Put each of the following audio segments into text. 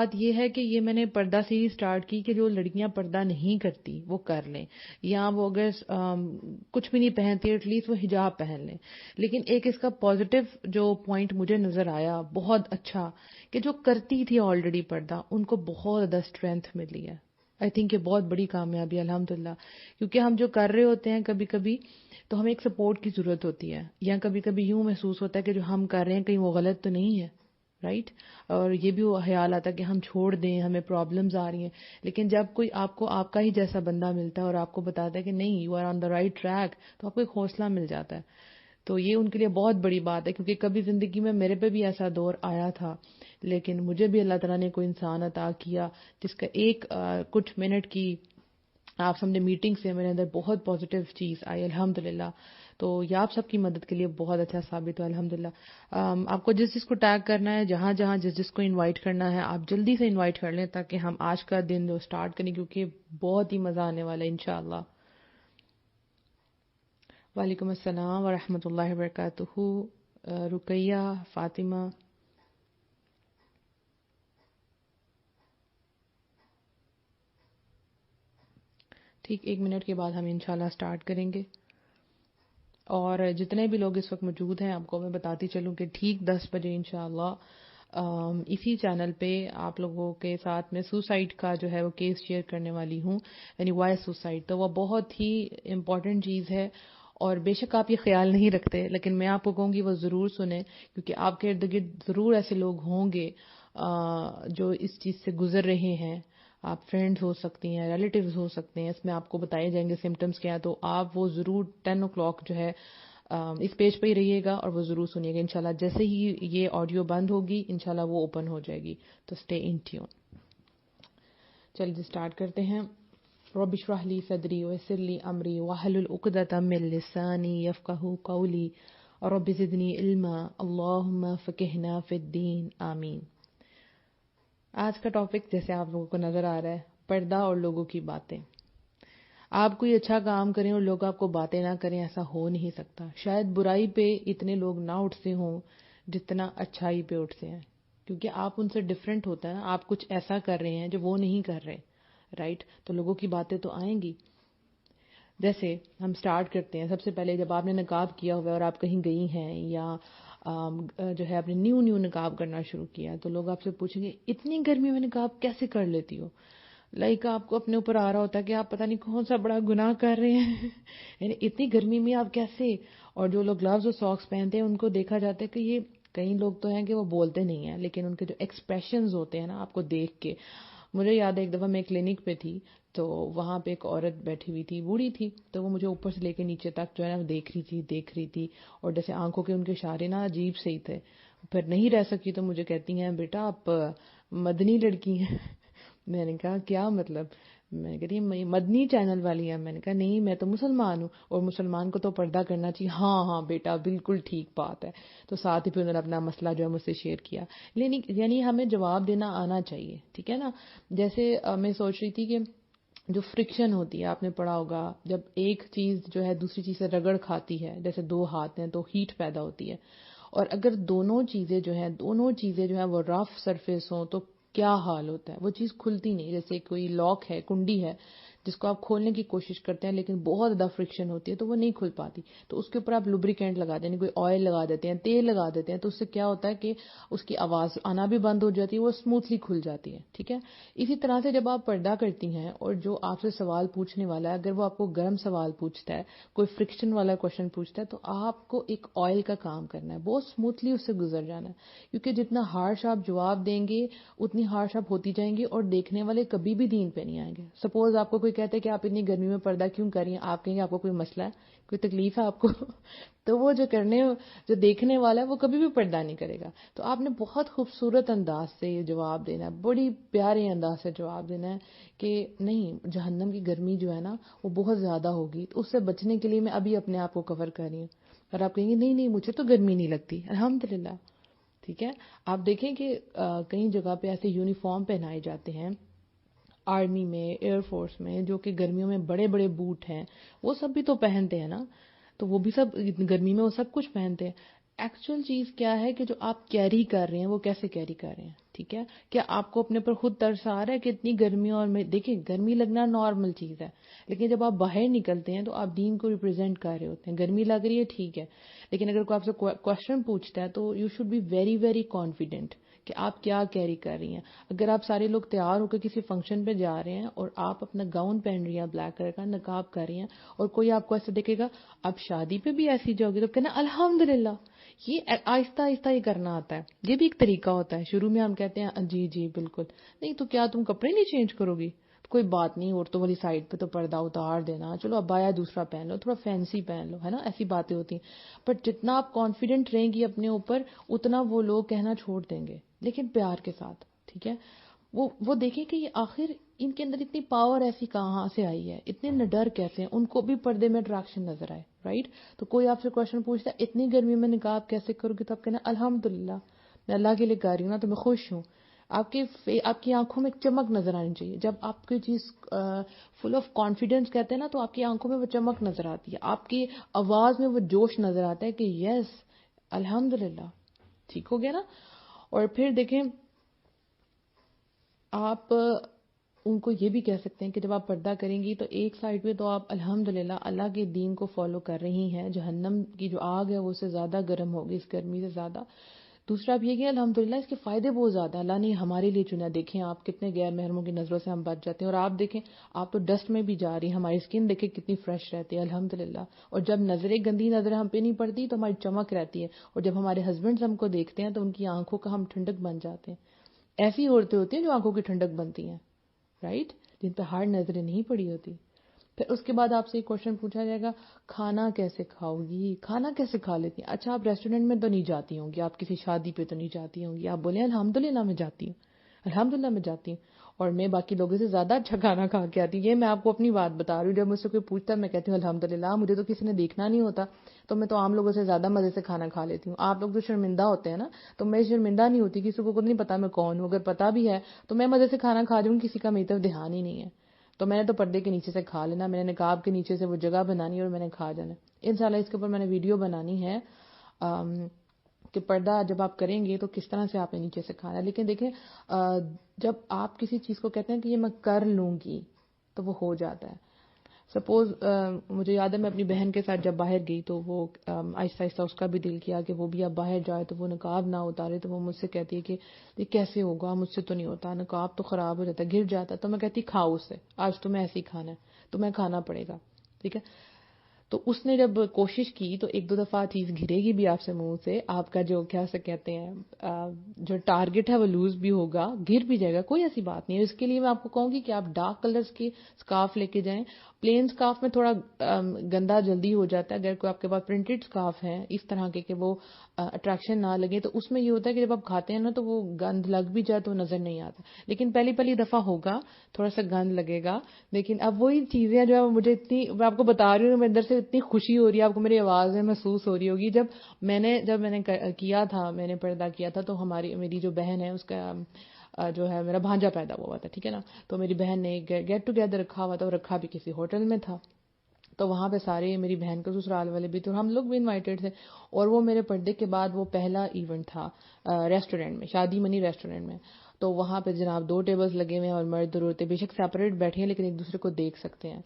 بات یہ ہے کہ یہ میں نے پردہ سے ہی سٹارٹ کی کہ جو لڑکیاں پردہ نہیں کرتی وہ کر لیں، یا وہ اگر کچھ بھی نہیں پہنتی ایٹ لیسٹ وہ حجاب پہن لیں. لیکن ایک اس کا پازیٹیو جو پوائنٹ مجھے نظر آیا بہت اچھا، کہ جو کرتی تھی آلریڈی پردہ ان کو بہت زیادہ اسٹرینتھ ملی ہے. آئی تھنک یہ بہت بڑی کامیابی ہے الحمدللہ. کیونکہ ہم جو کر رہے ہوتے ہیں کبھی کبھی تو ہمیں ایک سپورٹ کی ضرورت ہوتی ہے، یا کبھی کبھی یوں محسوس ہوتا ہے کہ جو ہم کر رہے ہیں کہیں وہ غلط تو نہیں ہے، رائٹ. اور یہ بھی وہ خیال آتا ہے کہ ہم چھوڑ دیں، ہمیں پرابلمز آ رہی ہیں. لیکن جب کوئی آپ کو آپ کا ہی جیسا بندہ ملتا ہے اور آپ کو بتاتا ہے کہ نہیں you are on the right track, تو آپ کو ایک حوصلہ مل جاتا ہے. تو یہ ان کے لیے بہت بڑی بات ہے، کیونکہ کبھی زندگی میں میرے پہ بھی ایسا دور آیا تھا، لیکن مجھے بھی اللہ تعالیٰ نے کوئی انسان عطا کیا جس کا ایک کچھ منٹ کی آپ سمجھے میٹنگ سے میرے اندر بہت پازیٹیو چیز آئی الحمدللہ. تو یہ آپ سب کی مدد کے لیے بہت اچھا ثابت ہوا الحمدللہ. آپ کو جس کو ٹیگ کرنا ہے، جہاں جہاں جس کو انوائٹ کرنا ہے، آپ جلدی سے انوائٹ کر لیں تاکہ ہم آج کا دن جو سٹارٹ کریں، کیونکہ بہت ہی مزہ آنے والا ہے انشاءاللہ. وعلیکم السلام ورحمۃ اللہ وبرکاتہ. رقیہ، فاطمہ. ٹھیک 1 منٹ کے بعد ہم انشاءاللہ سٹارٹ کریں گے. اور جتنے بھی لوگ اس وقت موجود ہیں آپ کو میں بتاتی چلوں کہ ٹھیک 10 بجے انشاءاللہ اسی چینل پہ آپ لوگوں کے ساتھ میں سوسائڈ کا جو ہے وہ کیس شیئر کرنے والی ہوں، یعنی وائس سوسائڈ. تو وہ بہت ہی امپورٹنٹ چیز ہے، اور بے شک آپ یہ خیال نہیں رکھتے، لیکن میں آپ کو کہوں گی وہ ضرور سنیں، کیونکہ آپ کے ارد گرد ضرور ایسے لوگ ہوں گے جو اس چیز سے گزر رہے ہیں. آپ فرینڈز ہو سکتی ہیں، ریلیٹیوز ہو سکتے ہیں، اس میں آپ کو بتائے جائیں گے سمٹمز کیا ہیں. تو آپ وہ ضرور 10 o'clock جو ہے اس پیج پہ ہی رہیے گا اور وہ ضرور سنیے گا انشاءاللہ. جیسے ہی یہ آڈیو بند ہوگی انشاءاللہ وہ اوپن ہو جائے گی، تو اسٹے ان ٹیون. چلیے جی سٹارٹ کرتے ہیں. رب اشرح لی صدری ویسر لی امری واحلل عقدۃ من لسانی یفقہوا قولی رب زدنی علما اللہم فقہنا فی الدین آمین. آج کا ٹاپک جیسے آپ لوگوں کو نظر آ رہا ہے، پردہ اور لوگوں کی باتیں. آپ کوئی اچھا کام کریں اور لوگ آپ کو باتیں نہ کریں، ایسا ہو نہیں سکتا. شاید برائی پہ اتنے لوگ نہ اٹھتے ہوں جتنا اچھائی پہ اٹھتے ہیں، کیونکہ آپ ان سے ڈفرینٹ ہوتا ہے نا. آپ کچھ ایسا کر رہے ہیں جو وہ نہیں کر رہے، رائٹ. تو لوگوں کی باتیں تو آئیں گی. جیسے ہم سٹارٹ کرتے ہیں، سب سے پہلے جب آپ نے نقاب کیا ہوا ہے اور آپ کہیں گئی ہیں، یا جو ہے آپ نے نیو نقاب کرنا شروع کیا، تو لوگ آپ سے پوچھیں گے اتنی گرمی میں نقاب کیسے کر لیتی ہو. لائک آپ کو اپنے اوپر آ رہا ہوتا ہے کہ آپ پتہ نہیں کون سا بڑا گناہ کر رہے ہیں یعنی اتنی گرمی میں آپ کیسے. اور جو لوگ گلوز اور ساکس پہنتے ہیں ان کو دیکھا جاتا ہے کہ یہ کئی لوگ تو ہیں کہ وہ بولتے نہیں ہیں، لیکن ان کے جو ایکسپریشنز ہوتے ہیں نا آپ کو دیکھ کے. مجھے یاد ہے ایک دفعہ میں کلینک پہ تھی، تو وہاں پہ ایک عورت بیٹھی ہوئی تھی، بوڑھی تھی. تو وہ مجھے اوپر سے لے کے نیچے تک جو ہے نا دیکھ رہی تھی. اور جیسے آنکھوں کے ان کے اشارے نا عجیب سے ہی تھے. پھر نہیں رہ سکی تو مجھے کہتی ہیں بیٹا آپ مدنی لڑکی ہیں میں نے کہا کیا مطلب؟ میں نے کہا یہ مدنی چینل والی ہے. میں نے کہا نہیں میں تو مسلمان ہوں، اور مسلمان کو تو پردہ کرنا چاہیے. ہاں بیٹا بالکل ٹھیک بات ہے. تو ساتھ ہی پھر انہوں نے اپنا مسئلہ جو ہے مجھ سے شیئر کیا. یعنی ہمیں جواب دینا آنا چاہیے، ٹھیک ہے نا. جیسے میں سوچ رہی تھی کہ جو فرکشن ہوتی ہے، آپ نے پڑھا ہوگا جب ایک چیز جو ہے دوسری چیز سے رگڑ کھاتی ہے، جیسے 2 ہاتھ ہیں تو ہیٹ پیدا ہوتی ہے. اور اگر دونوں چیزیں جو ہیں وہ رف سرفیس ہوں تو کیا حال ہوتا ہے، وہ چیز کھلتی نہیں. جیسے کوئی لاک ہے، کنڈی ہے جس کو آپ کھولنے کی کوشش کرتے ہیں لیکن بہت زیادہ فرکشن ہوتی ہے تو وہ نہیں کھل پاتی. تو اس کے اوپر آپ لوبریکینٹ لگا دیں، یعنی کوئی آئل لگا دیتے ہیں، تیل لگا دیتے ہیں، تو اس سے کیا ہوتا ہے کہ اس کی آواز آنا بھی بند ہو جاتی ہے، وہ اسموتھلی کھل جاتی ہے. ٹھیک ہے. اسی طرح سے جب آپ پردہ کرتی ہیں اور جو آپ سے سوال پوچھنے والا ہے اگر وہ آپ کو گرم سوال پوچھتا ہے، کوئی فرکشن والا کوشچن پوچھتا ہے، تو آپ کو ایک آئل کا کام کرنا ہے، بہت اسموتھلی اس سے گزر جانا ہے. کیونکہ جتنا ہارش آپ جواب دیں گے اتنی ہارش آپ ہوتی جائیں گی، اور دیکھنے والے کبھی بھی دین پہ نہیں آئیں گے. سپوز آپ کو کوئی کہتے ہیں کہ آپ اتنی گرمی میں پردہ کیوں کر رہی ہیں، آپ کہیں گے آپ کو کوئی مسئلہ ہے، کوئی تکلیف ہے آپ کو تو وہ جو دیکھنے والا ہے وہ کبھی بھی پردہ نہیں کرے گا. تو آپ نے بہت خوبصورت انداز سے یہ جواب دینا ہے، بڑی پیارے انداز سے جواب دینا ہے کہ نہیں جہنم کی گرمی جو ہے نا وہ بہت زیادہ ہوگی، تو اس سے بچنے کے لیے میں ابھی اپنے آپ کو کور کر رہی ہوں. اور آپ کہیں گے نہیں مجھے تو گرمی نہیں لگتی الحمدللہ. ٹھیک ہے. آپ دیکھیں کہ کئی جگہ پہ ایسے یونیفارم پہنائے جاتے ہیں، آرمی میں، ایئر فورس میں، جو کہ گرمیوں میں بڑے بڑے بوٹ ہیں، وہ سب بھی تو پہنتے ہیں نا. تو وہ بھی سب گرمی میں وہ سب کچھ پہنتے ہیں. ایکچوئل چیز کیا ہے کہ جو آپ کیری کر رہے ہیں وہ کیسے کیری کر رہے ہیں. ٹھیک ٹھیک ہے؟ کیا آپ کو اپنے پر خود ترس آ رہا ہے کہ اتنی گرمی اور دیکھیں گرمی لگنا نارمل چیز ہے، لیکن جب آپ باہر نکلتے ہیں تو آپ دین کو ریپرزینٹ کر رہے ہوتے ہیں. گرمی لگ رہی ہے ٹھیک ہے، لیکن اگر کوئی آپ سے کوشچن پوچھتا ہے تو you should be very very confident کہ آپ کیا کیری کر رہی ہیں. اگر آپ سارے لوگ تیار ہو کے کسی فنکشن پہ جا رہے ہیں اور آپ اپنا گاؤن پہن رہی ہیں بلیک کلر کا، نقاب کر رہی ہیں، اور کوئی آپ کو ایسے دیکھے گا اب شادی پہ بھی ایسی جاؤ گی، تو کہنا الحمدللہ. یہ آہستہ آہستہ یہ کرنا آتا ہے، یہ بھی ایک طریقہ ہوتا ہے. شروع میں ہم کہتے ہیں جی جی بالکل نہیں، تو کیا تم کپڑے نہیں چینج کرو گی؟ کوئی بات نہیں، عورتوں والی سائڈ پہ تو پردہ اتار دینا، چلو ابایا دوسرا پہن لو، تھوڑا فینسی پہن لو، ہے نا، ایسی باتیں ہوتی ہیں. بٹ جتنا آپ کانفیڈنٹ رہیں گی اپنے اوپر، اتنا وہ لوگ کہنا چھوڑ دیں گے، لیکن پیار کے ساتھ. ٹھیک ہے؟ وہ دیکھیں کہ یہ آخر ان کے اندر اتنی پاور ایسی کہاں سے آئی ہے، اتنے نڈر کیسے ہیں، ان کو بھی پردے میں اٹریکشن نظر آئے. رائٹ؟ تو کوئی آپ سے کوشچن پوچھتا ہے اتنی گرمی میں نقاب کیسے کرو گی، تو آپ کہنا الحمدللہ میں اللہ کے لیے کر رہی ہوں نا، تو میں خوش ہوں. آپ کی آنکھوں میں ایک چمک نظر آنی چاہیے. جب آپ کوئی چیز فل آف کانفیڈنس کہتے ہیں نا، تو آپ کی آنکھوں میں وہ چمک نظر آتی ہے، آپ کی آواز میں وہ جوش نظر آتا ہے کہ یس الحمدللہ. ٹھیک ہو گیا نا؟ اور پھر دیکھیں آپ ان کو یہ بھی کہہ سکتے ہیں کہ جب آپ پردہ کریں گی تو ایک سائڈ پہ تو آپ الحمدللہ اللہ کے دین کو فالو کر رہی ہیں، جہنم کی جو آگ ہے وہ اس سے زیادہ گرم ہوگی، اس گرمی سے زیادہ. دوسرا آپ یہ کہ الحمدللہ اس کے فائدے بہت زیادہ اللہ نے ہمارے لیے چنا. دیکھیں آپ کتنے غیر محرموں کی نظروں سے ہم بچ جاتے ہیں، اور آپ دیکھیں آپ تو ڈسٹ میں بھی جا رہی ہیں، ہماری اسکن دیکھیں کتنی فریش رہتی ہے الحمدللہ. اور جب نظریں گندی نظریں ہم پہ نہیں پڑتی تو ہماری چمک رہتی ہے، اور جب ہمارے ہسبینڈز ہم کو دیکھتے ہیں تو ان کی آنکھوں کا ہم ٹھنڈک بن جاتے ہیں. ایسی عورتیں ہوتی ہیں جو آنکھوں کی ٹھنڈک بنتی ہیں، رائٹ، جن پہ ہارڈ نظریں نہیں پڑی ہوتی. پھر اس کے بعد آپ سے ایک کوشچن پوچھا جائے گا کھانا کیسے کھاؤ گی، کھانا کیسے کھا لیتی ہیں؟ اچھا آپ ریسٹورینٹ میں تو نہیں جاتی ہوں گی، آپ کسی شادی پہ تو نہیں جاتی ہوں گی، آپ بولیں الحمدللہ میں جاتی ہوں، الحمدللہ میں جاتی ہوں، اور میں باقی لوگوں سے زیادہ اچھا کھانا کھا کے آتی ہوں. یہ میں آپ کو اپنی بات بتا رہی ہوں، جب مجھ سے کوئی پوچھتا ہے میں کہتی ہوں الحمدللہ، مجھے تو کسی نے دیکھنا نہیں ہوتا تو میں تو عام لوگوں سے زیادہ مزے سے کھانا کھا لیتی ہوں. آپ لوگ جو شرمندہ ہوتے ہیں نا، تو میں شرمندہ نہیں ہوتی، کسی کو نہیں پتا میں کون ہوں. اگر پتا بھی ہے تو میں مزے سے کھانا کھا جاؤں، کسی کا میری طرف دھیان ہی نہیں ہے. تو میں نے تو پردے کے نیچے سے کھا لینا، میں نے نقاب کے نیچے سے وہ جگہ بنانی اور میں نے کھا جانا. انشاءاللہ اس کے اوپر میں نے ویڈیو بنانی ہے کہ پردہ جب آپ کریں گے تو کس طرح سے آپ نے نیچے سے کھانا ہے. لیکن دیکھیں جب آپ کسی چیز کو کہتے ہیں کہ یہ میں کر لوں گی تو وہ ہو جاتا ہے. سپوز مجھے یاد ہے میں اپنی بہن کے ساتھ جب باہر گئی تو وہ آہستہ آہستہ اس کا بھی دل کیا کہ وہ بھی اب باہر جائے تو وہ نقاب نہ اتارے. تو وہ مجھ سے کہتی ہے کہ یہ کیسے ہوگا، مجھ سے تو نہیں ہوتا، نقاب تو خراب ہو جاتا ہے، گر جاتا ہے. تو میں کہتی کھاؤ اسے، آج تمہیں ایسے ہی کھانا ہے، تمہیں کھانا پڑے گا. ٹھیک ہے؟ تو اس نے جب کوشش کی تو ایک دو دفعہ چیز گرے گی بھی آپ سے منہ سے، آپ کا جو کیا سے کہتے ہیں جو ٹارگٹ ہے وہ لوز بھی ہوگا، گر بھی جائے گا، کوئی ایسی بات نہیں ہے. اس کے لیے میں آپ کو کہوں گی کہ آپ ڈارک کلرز کی سکارف لے کے جائیں. پلین سکارف میں تھوڑا گندا جلدی ہو جاتا ہے. اگر کوئی آپ کے پاس پرنٹڈ سکارف ہے اس طرح کے کہ وہ اٹریکشن نہ لگے، تو اس میں یہ ہوتا ہے کہ جب آپ کھاتے ہیں نا تو وہ گند لگ بھی جائے تو نظر نہیں آتا. لیکن پہلی دفعہ ہوگا تھوڑا سا گند لگے گا. لیکن اب وہی چیزیں جو ہے مجھے اتنی، میں آپ کو بتا رہی ہوں، میرے اندر سے اتنی خوشی ہو رہی ہے، آپ کو میری آواز میں محسوس ہو رہی ہوگی. جب میں نے کیا تھا، میں نے پردہ کیا تھا تو میری جو بہن ہے اس کا جو ہے میرا بھانجا پیدا ہوا تھا. ٹھیک ہے نا؟ تو میری بہن نے گیٹ ٹوگیدر رکھا ہوا تھا، اور رکھا بھی کسی ہوٹل میں تھا. تو وہاں پہ سارے میری بہن کے سسرال والے بھی تھے اور ہم لوگ بھی انوائٹڈ تھے. اور وہ میرے پردے کے بعد وہ پہلا ایونٹ تھا ریسٹورینٹ میں، شادی منی ریسٹورینٹ میں. تو وہاں پہ جناب 2 ٹیبلز لگے ہوئے ہیں اور مرد اور عورتیں بے شک سیپریٹ بیٹھے ہیں لیکن ایک دوسرے کو دیکھ سکتے ہیں.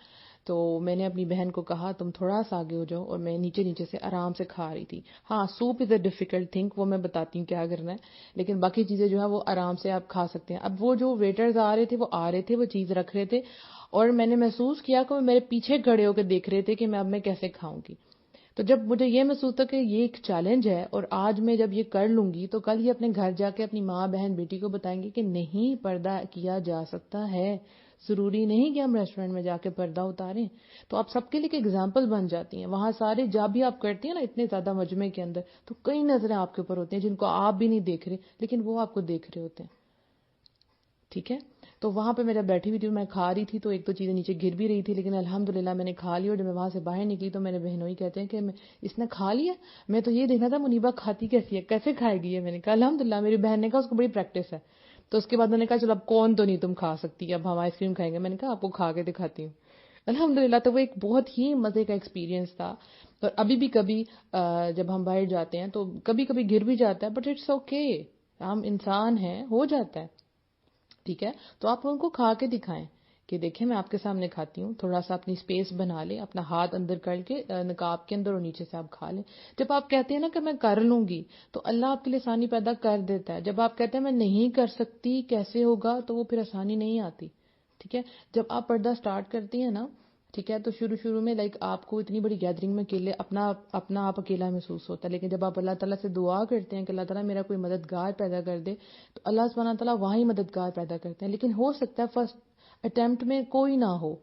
تو میں نے اپنی بہن کو کہا تم تھوڑا سا آگے ہو جاؤ، اور میں نیچے سے آرام سے کھا رہی تھی. ہاں soup is a difficult thing, وہ میں بتاتی ہوں کیا کرنا ہے، لیکن باقی چیزیں جو ہے وہ آرام سے آپ کھا سکتے ہیں. اب وہ جو ویٹرز آ رہے تھے وہ چیز رکھ رہے تھے، اور میں نے محسوس کیا کہ وہ میرے پیچھے کھڑے ہو کے دیکھ رہے تھے کہ میں کیسے کھاؤں گی. تو جب مجھے یہ محسوس تھا کہ یہ ایک چیلنج ہے، اور آج میں جب یہ کر لوں گی تو کل ہی اپنے گھر جا کے اپنی ماں بہن بیٹی کو بتائیں گے کہ نہیں پردہ کیا جا سکتا ہے، ضروری نہیں کہ ہم ریسٹورینٹ میں جا کے پردہ اتاریں. تو آپ سب کے لیے ایک ایگزامپل بن جاتی ہیں. وہاں سارے جب بھی آپ کرتی ہیں نا اتنے زیادہ مجمع کے اندر، تو کئی نظریں آپ کے اوپر ہوتی ہیں جن کو آپ بھی نہیں دیکھ رہے لیکن وہ آپ کو دیکھ رہے ہوتے ہیں. ٹھیک ہے؟ تو وہاں پہ میں جب بیٹھی ہوئی تھی میں کھا رہی تھی تو ایک دو چیزیں نیچے گر بھی رہی تھی، لیکن الحمدللہ میں نے کھا لی. اور جب میں وہاں سے باہر نکلی تو میرے بہنوئی کہتے ہیں کہ اس نے کھا لیا، میں تو یہ دیکھنا تھا منیبا کھاتی کیسی ہے، کیسے کھائے گی یہ. میں نے کہا الحمدللہ. میری بہن نے کہا اس کو بڑی پریکٹس ہے. تو اس کے بعد میں نے کہا چلو اب کون تو نہیں تم کھا سکتی، اب ہم آئس کریم کھائیں گے. میں نے کہا آپ کو کھا کے دکھاتی ہوں. الحمدللہ. تو وہ ایک بہت ہی مزے کا ایکسپیرینس تھا. اور ابھی بھی کبھی جب ہم باہر جاتے ہیں تو کبھی کبھی گر بھی جاتا ہے، بٹ اٹس اوکے. ہم انسان ہیں، ہو جاتا ہے، ٹھیک ہے. تو آپ ان کو کھا کے دکھائیں کہ دیکھیں میں آپ کے سامنے کھاتی ہوں، تھوڑا سا اپنی اسپیس بنا لیں، اپنا ہاتھ اندر کر کے نقاب کے اندر اور نیچے سے آپ کھا لیں. جب آپ کہتے ہیں نا کہ میں کر لوں گی تو اللہ آپ کے لیے آسانی پیدا کر دیتا ہے. جب آپ کہتے ہیں میں نہیں کر سکتی کیسے ہوگا تو وہ پھر آسانی نہیں آتی. ٹھیک ہے. جب آپ پردہ سٹارٹ کرتی ہیں نا، ٹھیک ہے، تو شروع میں آپ کو اتنی بڑی گیدرنگ میں اکیلے اپنا آپ اکیلا محسوس ہوتا ہے، لیکن جب آپ اللہ تعالیٰ سے دعا کرتے ہیں کہ اللہ تعالیٰ میرا کوئی مددگار پیدا کر دے تو اللہ سبحانہ تعالیٰ وہاں ہی مددگار پیدا کرتے ہیں. لیکن ہو سکتا ہے فرسٹ اٹیمپٹ میں کوئی نہ ہو،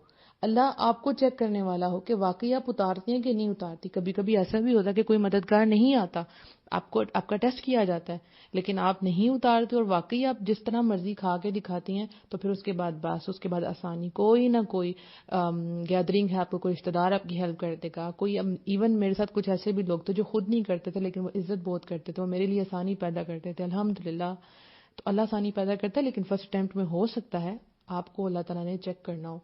اللہ آپ کو چیک کرنے والا ہو کہ واقعی آپ اتارتی ہیں کہ نہیں اتارتی. کبھی کبھی ایسا بھی ہوتا ہے کہ کوئی مددگار نہیں آتا، آپ کا ٹیسٹ کیا جاتا ہے لیکن آپ نہیں اتارتے اور واقعی آپ جس طرح مرضی کھا کے دکھاتی ہیں تو پھر اس کے بعد بس اس کے بعد آسانی کوئی نہ کوئی گیدرنگ ہے، آپ کو کوئی رشتہ دار آپ کی ہیلپ کر دے گا. کوئی ایون میرے ساتھ کچھ ایسے بھی لوگ تھے جو خود نہیں کرتے تھے لیکن وہ عزت بہت کرتے تھے، وہ میرے لیے آسانی پیدا کرتے تھے. الحمدللہ. تو اللہ آسانی پیدا کرتا ہے لیکن فرسٹ اٹیمپٹ میں ہو سکتا ہے آپ کو اللہ تعالیٰ نے چیک کرنا ہو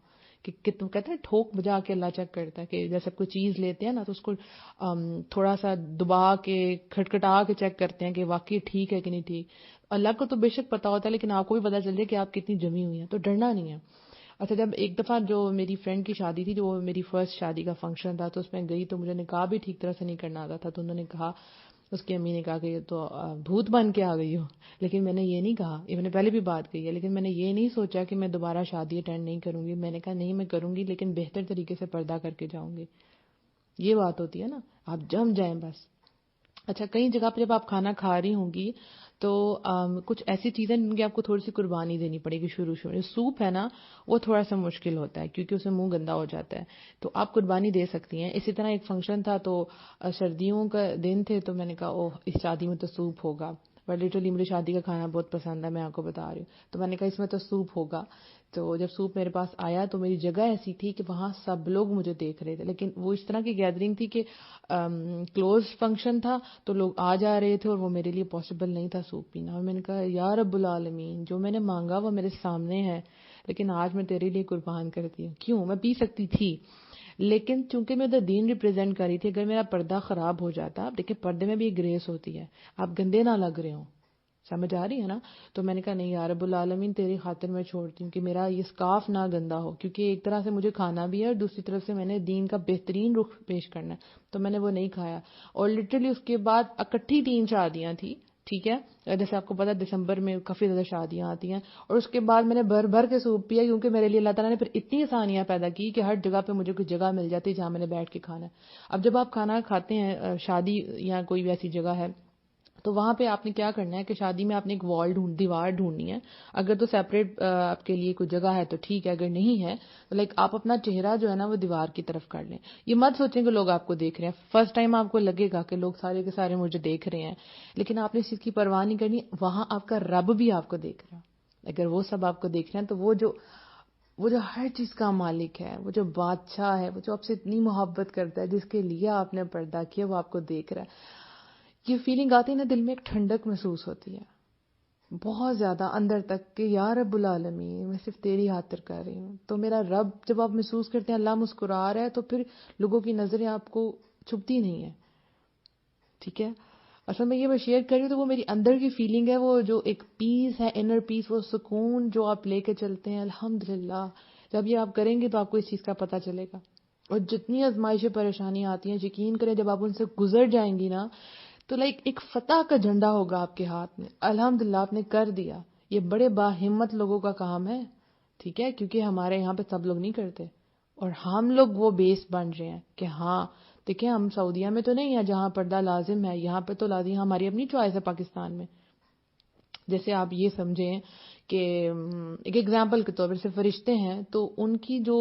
کہ کتنا کہتے ہیں ٹھوک بجا کے اللہ چیک کرتا ہے کہ جیسے کوئی چیز لیتے ہیں نا تو اس کو تھوڑا سا دبا کے کھٹکھٹا کے چیک کرتے ہیں کہ واقعی ٹھیک ہے کہ نہیں ٹھیک. اللہ کو تو بے شک پتا ہوتا ہے لیکن آپ کو بھی پتا چل جائے کہ آپ کتنی جمی ہوئی ہیں تو ڈرنا نہیں ہے. اچھا، جب ایک دفعہ جو میری فرینڈ کی شادی تھی، جو میری فرسٹ شادی کا فنکشن تھا، تو اس میں گئی تو مجھے نکاح بھی ٹھیک طرح سے نہیں کرنا آتا تھا. تو انہوں نے کہا، اس کی امی نے کہا کہ یہ تو بھوت بن کے آ گئی ہو. لیکن میں نے یہ نہیں کہا، یہ میں نے پہلے بھی بات کہی ہے، لیکن میں نے یہ نہیں سوچا کہ میں دوبارہ شادی اٹینڈ نہیں کروں گی. میں نے کہا نہیں میں کروں گی لیکن بہتر طریقے سے پردہ کر کے جاؤں گی. یہ بات ہوتی ہے نا، آپ جم جائیں بس. اچھا، کئی جگہ پہ جب آپ کھانا کھا رہی ہوں گی تو کچھ ایسی چیزیں جن کی آپ کو تھوڑی سی قربانی دینی پڑے گی. شروع میں سوپ ہے نا وہ تھوڑا سا مشکل ہوتا ہے کیونکہ اسے منہ گندا ہو جاتا ہے، تو آپ قربانی دے سکتی ہیں. اسی طرح ایک فنکشن تھا تو سردیوں کا دن تھے تو میں نے کہا اوہ اس شادی میں تو سوپ ہوگا. بٹ لٹرلی مجھے شادی کا کھانا بہت پسند ہے، میں آپ کو بتا رہی ہوں. تو میں نے کہا اس میں تو سوپ ہوگا. تو جب سوپ میرے پاس آیا تو میری جگہ ایسی تھی کہ وہاں سب لوگ مجھے دیکھ رہے تھے، لیکن وہ اس طرح کی گیدرنگ تھی کہ کلوز فنکشن تھا تو لوگ آ جا رہے تھے اور وہ میرے لیے پاسبل نہیں تھا سوپ پینا. اور میں نے کہا یا رب العالمین، جو میں نے مانگا وہ میرے سامنے ہے لیکن آج میں تیرے لیے قربان کرتی ہوں. کیوں؟ میں پی سکتی تھی لیکن چونکہ میں ادھر دین ریپرزینٹ کر رہی تھی، اگر میرا پردہ خراب ہو جاتا، آپ دیکھیں پردے میں بھی ایک گریس ہوتی ہے، آپ گندے نہ لگ رہے ہوں، سمجھ آ رہی ہے نا. تو میں نے کہا نہیں یا رب العالمین تیری خاطر میں چھوڑتی ہوں کہ میرا یہ اسکارف نہ گندا ہو، کیونکہ ایک طرح سے مجھے کھانا بھی ہے اور دوسری طرف سے میں نے دین کا بہترین رخ پیش کرنا ہے. تو میں نے وہ نہیں کھایا. اور لٹرلی اس کے بعد اکٹھی 3 شادیاں تھیں، ٹھیک ہے، جیسے آپ کو پتا دسمبر میں کافی زیادہ شادیاں آتی ہیں، اور اس کے بعد میں نے بھر کے سوپ پیا کیونکہ میرے لیے اللہ تعالیٰ نے پھر اتنی آسانیاں پیدا کی کہ ہر جگہ پہ مجھے کوئی جگہ مل جاتی جہاں میں نے بیٹھ کے کھانا ہے. اب جب آپ کھانا کھاتے ہیں شادی یا کوئی بھی ایسی جگہ ہے تو وہاں پہ آپ نے کیا کرنا ہے کہ شادی میں آپ نے ایک دیوار ڈھونڈنی ہے. اگر تو سیپریٹ آپ کے لیے کوئی جگہ ہے تو ٹھیک ہے، اگر نہیں ہے تو آپ اپنا چہرہ جو ہے نا وہ دیوار کی طرف کر لیں. یہ مت سوچیں کہ لوگ آپ کو دیکھ رہے ہیں. فرسٹ ٹائم آپ کو لگے گا کہ لوگ سارے کے سارے مجھے دیکھ رہے ہیں، لیکن آپ نے اس چیز کی پرواہ نہیں کرنی. وہاں آپ کا رب بھی آپ کو دیکھ رہا ہے. اگر وہ سب آپ کو دیکھ رہے ہیں تو وہ جو ہر چیز کا مالک ہے، وہ جو بادشاہ ہے، وہ جو آپ سے اتنی محبت کرتا ہے، جس کے لیے آپ نے پردہ کیا، وہ آپ کو دیکھ رہا ہے. یہ فیلنگ آتی ہے نا دل میں، ایک ٹھنڈک محسوس ہوتی ہے بہت زیادہ اندر تک کہ یا رب العالمین میں صرف تیری خاطر کر رہی ہوں. تو میرا رب جب آپ محسوس کرتے ہیں اللہ مسکرا رہا ہے تو پھر لوگوں کی نظریں آپ کو چھپتی نہیں ہیں. ٹھیک ہے. اصل میں یہ میں شیئر کر رہی ہوں تو وہ میری اندر کی فیلنگ ہے، وہ جو ایک پیس ہے، انر پیس، وہ سکون جو آپ لے کے چلتے ہیں. الحمدللہ جب یہ آپ کریں گے تو آپ کو اس چیز کا پتہ چلے گا. اور جتنی آزمائشیں پریشانیاں آتی ہیں یقین کریں جب آپ ان سے گزر جائیں گی نا تو ایک فتح کا جھنڈا ہوگا آپ کے ہاتھ میں. الحمدللہ آپ نے کر دیا. یہ بڑے باہمت لوگوں کا کام ہے، ٹھیک ہے، کیونکہ ہمارے یہاں پہ سب لوگ نہیں کرتے اور ہم لوگ وہ بیس بن رہے ہیں کہ ہاں دیکھیں ہم سعودیہ میں تو نہیں ہے جہاں پردہ لازم ہے، یہاں پہ تو لازم، ہماری اپنی چوائس ہے پاکستان میں. جیسے آپ یہ سمجھیں کہ ایک ایگزامپل کے طور پر جیسے فرشتے ہیں تو ان کی جو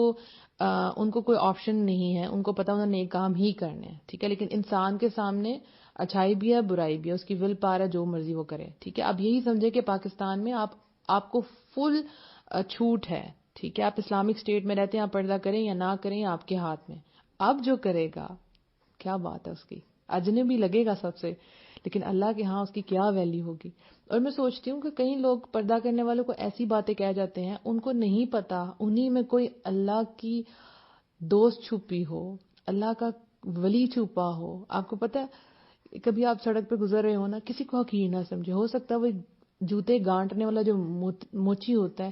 ان کو کوئی آپشن نہیں ہے، ان کو پتہ انہوں نے نیک کام ہی کرنے ہیں، ٹھیک ہے، لیکن انسان کے سامنے اچھائی بھی ہے برائی بھی ہے، اس کی ول پاور ہے جو مرضی وہ کرے. ٹھیک ہے. اب یہی سمجھے کہ پاکستان میں آپ کو فل چھوٹ ہے، ٹھیک ہے، آپ اسلامک اسٹیٹ میں رہتے ہیں، آپ پردہ کریں یا نہ کریں آپ کے ہاتھ میں. اب جو کرے گا کیا بات ہے، اس کی اجنبی لگے گا سب سے، لیکن اللہ کے ہاں اس کی کیا ویلیو ہوگی. اور میں سوچتی ہوں کہ کئی لوگ پردہ کرنے والوں کو ایسی باتیں کہہ جاتے ہیں، ان کو نہیں پتا انہی میں کوئی اللہ کی دوست چھپی ہو، اللہ کا ولی چھپا ہو. آپ کو پتا ہے کبھی آپ سڑک پہ گزر رہے ہو نا، کسی کو حقیر نہ سمجھے، ہو سکتا ہے وہ جوتے گانٹنے والا جو موچی ہوتا ہے،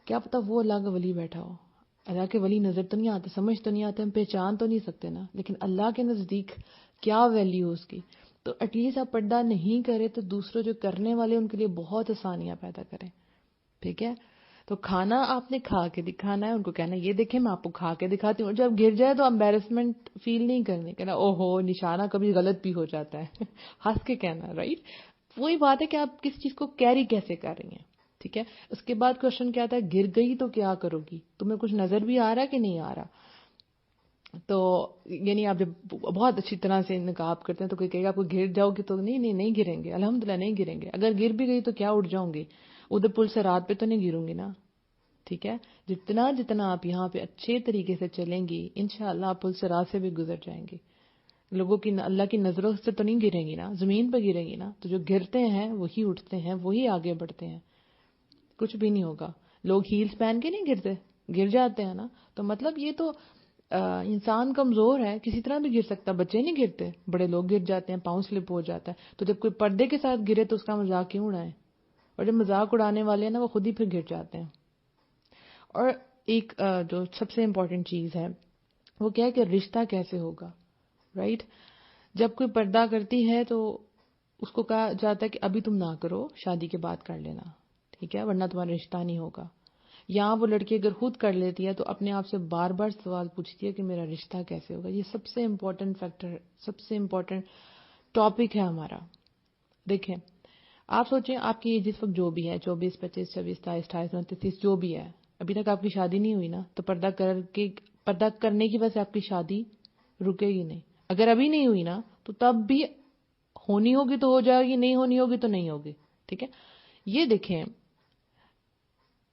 کیا پتا وہ اللہ کا ولی بیٹھا ہو. اللہ کے ولی نظر تو نہیں آتے، سمجھ تو نہیں آتے، ہم پہچان تو نہیں سکتے نا، لیکن اللہ کے نزدیک کیا ویلیو اس کی. تو ایٹ لیسٹ آپ پردہ نہیں کریں تو دوسروں جو کرنے والے ان کے لیے بہت آسانیاں پیدا کریں. ٹھیک ہے. تو کھانا آپ نے کھا کے دکھانا ہے، ان کو کہنا یہ دیکھیں میں آپ کو کھا کے دکھاتی ہوں. جب گر جائے تو امبیرسمنٹ فیل نہیں کرنی، کہنا او ہو نشانہ کبھی غلط بھی ہو جاتا ہے. ہنس کے کہنا، رائٹ. وہی بات ہے کہ آپ کس چیز کو کیری کیسے کر رہی ہیں. ٹھیک ہے. اس کے بعد کوشچن کیا تھا، گر گئی تو کیا کرو گی، تمہیں کچھ نظر بھی آ رہا کہ نہیں آ رہا. تو یعنی آپ جب بہت اچھی طرح سے نقاب کرتے ہیں تو کوئی کہے گا آپ کو گر جاؤ گی تو نہیں گریں گے، الحمدللہ نہیں گریں گے. اگر گر بھی گئی تو کیا اٹھ جاؤں گی، ادھر پل سے رات پہ تو نہیں گروں گی نا. ٹھیک ہے. جتنا آپ یہاں پہ اچھے طریقے سے چلیں گی انشاءاللہ آپ پل سے رات سے بھی گزر جائیں گی. لوگوں کی اللہ کی نظروں سے تو نہیں گریں گی نا، زمین پہ گریں گی نا. تو جو گرتے ہیں وہی اٹھتے ہیں، وہی آگے بڑھتے ہیں. کچھ بھی نہیں ہوگا. لوگ ہیلز پہن کے نہیں گرتے، گر جاتے ہیں نا. تو مطلب یہ تو انسان کمزور ہے، کسی طرح بھی گر سکتا. بچے نہیں گرتے، بڑے لوگ گر جاتے ہیں، پاؤں سلپ ہو جاتا ہے. تو جب کوئی پردے کے ساتھ گرے تو اس کا مذاق کیوں اڑائیں. اور جب مذاق اڑانے والے ہیں نا وہ خود ہی پھر گر جاتے ہیں. اور ایک جو سب سے امپورٹنٹ چیز ہے وہ کیا ہے کہ رشتہ کیسے ہوگا. رائٹ. جب کوئی پردہ کرتی ہے تو اس کو کہا جاتا ہے کہ ابھی تم نہ کرو، شادی کے بعد کر لینا. ٹھیک ہے. ورنہ تمہارا رشتہ نہیں ہوگا. یا وہ لڑکی اگر خود کر لیتی ہے تو اپنے آپ سے بار بار سوال پوچھتی ہے کہ میرا رشتہ کیسے ہوگا. یہ سب سے امپورٹنٹ فیکٹر، سب سے امپورٹنٹ ٹاپک ہے ہمارا. دیکھیں آپ سوچیں آپ کی جس وقت جو بھی ہے 24 25 26 27 28 29 جو بھی ہے، ابھی تک آپ کی شادی نہیں ہوئی نا. تو پردہ کرنے کی وجہ سے آپ کی شادی رکے گی نہیں. اگر ابھی نہیں ہوئی نا تو تب بھی ہونی ہوگی تو ہو جائے گی، نہیں ہونی ہوگی تو نہیں ہوگی. ٹھیک ہے. یہ دیکھیں